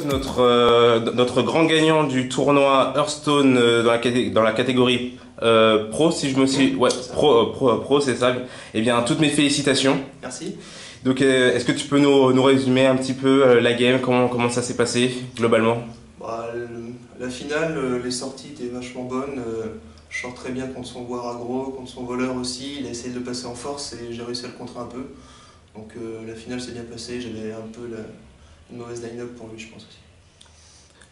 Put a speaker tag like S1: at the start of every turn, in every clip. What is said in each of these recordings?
S1: Notre grand gagnant du tournoi Hearthstone dans la catégorie pro, si je me suis... Ouais, pro, c'est ça. Eh bien, toutes mes félicitations.
S2: Merci.
S1: Donc, est-ce que tu peux nous résumer un petit peu la game, comment ça s'est passé globalement?
S2: La finale, les sorties étaient vachement bonnes. Je sors très bien contre son voire aggro, contre son voleur aussi. Il a essayé de le passer en force et j'ai réussi à le contrer un peu. Donc la finale s'est bien passée. J'avais un peu une mauvaise line-up pour lui, je pense aussi.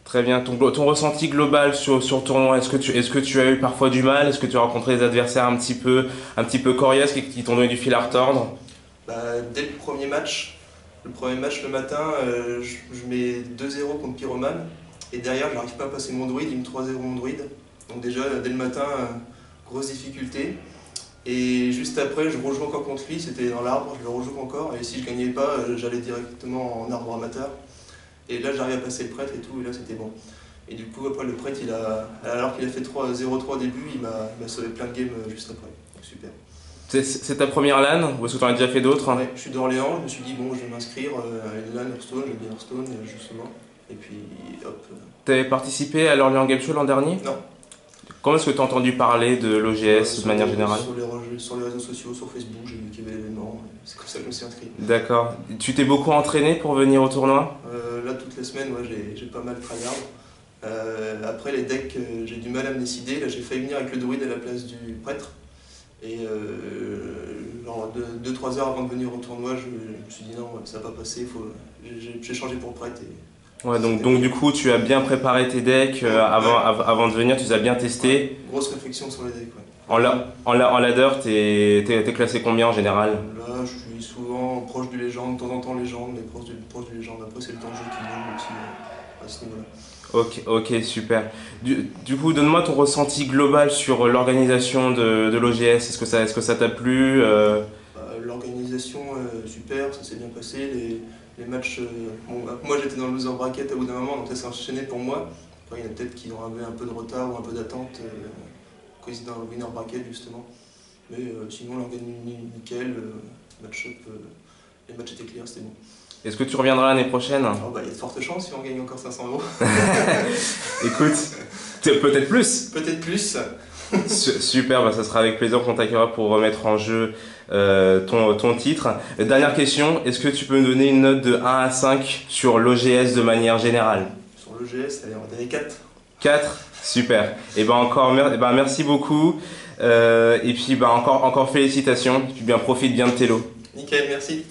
S1: Très bien. Ton ressenti global sur le tournoi, est-ce que tu as eu parfois du mal? Est-ce que tu as rencontré des adversaires un petit peu coriaces qui t'ont donné du fil à retordre?
S2: Dès le premier match le matin, je mets 2-0 contre Pyroman. Et derrière, je n'arrive pas à passer mon druide, il me 3-0 mon druide. Donc déjà, dès le matin, grosse difficulté. Et juste après, je rejoue encore contre lui, c'était dans l'arbre, je le rejoue encore. Et si je gagnais pas, j'allais directement en arbre amateur. Et là, j'arrive à passer le prêtre et tout, et là, c'était bon. Et du coup, après, le prêtre, alors qu'il a fait 0-3 au début, il m'a sauvé plein de games juste après. Donc, super.
S1: C'est ta première LAN ou est-ce que tu en as déjà fait d'autres?
S2: Ouais, je suis d'Orléans, je me suis dit, bon, je vais m'inscrire à une LAN Hearthstone, j'aime bien Hearthstone, justement. Et puis, hop.
S1: T'avais participé à l'Orléans Game Show l'an dernier?
S2: Non.
S1: Comment est-ce que tu as entendu parler de l'OGS de manière générale?
S2: Sur les réseaux sociaux, sur Facebook, j'ai vu qu'il y avait l'événement, c'est comme ça que je me suis inscrit.
S1: D'accord. Tu t'es beaucoup entraîné pour venir au tournoi?
S2: Là, toutes les semaines, ouais, j'ai pas mal tryhard. Après, les decks, j'ai du mal à me décider. Là, j'ai failli venir avec le druide à la place du prêtre. Et genre 2-3 heures avant de venir au tournoi, je me suis dit non, ça va pas passer, j'ai changé pour prêtre.
S1: Ouais, donc du coup, tu as bien préparé tes decks avant de venir, tu les as bien testés.
S2: Ouais, grosse réflexion sur les decks. Ouais.
S1: En ladder, t'es classé combien en général?
S2: Là, je suis souvent proche du légende, de temps en temps légende, mais proche du légende. Après, c'est le temps de jeu qui joue aussi à ce niveau-là.
S1: Ok, super. Du coup, donne-moi ton ressenti global sur l'organisation de l'OGS. Est-ce que ça t'a plu?
S2: L'organisation, super, ça s'est bien passé. Les matchs, moi j'étais dans le loser bracket à bout d'un moment, donc ça s'est enchaîné pour moi. Après, il y en a peut-être qui ont un peu de retard ou un peu d'attente quand ils étaient dans le winner bracket justement. Mais sinon, l'organisation nickel, les matchs étaient clairs, c'était bon.
S1: Est-ce que tu reviendras l'année prochaine?
S2: Il y a de fortes chances si on gagne encore 500 euros.
S1: Écoute, peut-être plus.
S2: Peut-être plus.
S1: Super, ça sera avec plaisir qu'on t'accueillera pour remettre en jeu ton titre. Dernière question, est-ce que tu peux me donner une note de 1 à 5 sur l'OGS de manière générale?
S2: Sur l'OGS, allez, on va donner 4.
S1: 4? Super. Et merci beaucoup. Et puis encore félicitations. Et puis profite bien de tes lots.
S2: Nickel, merci.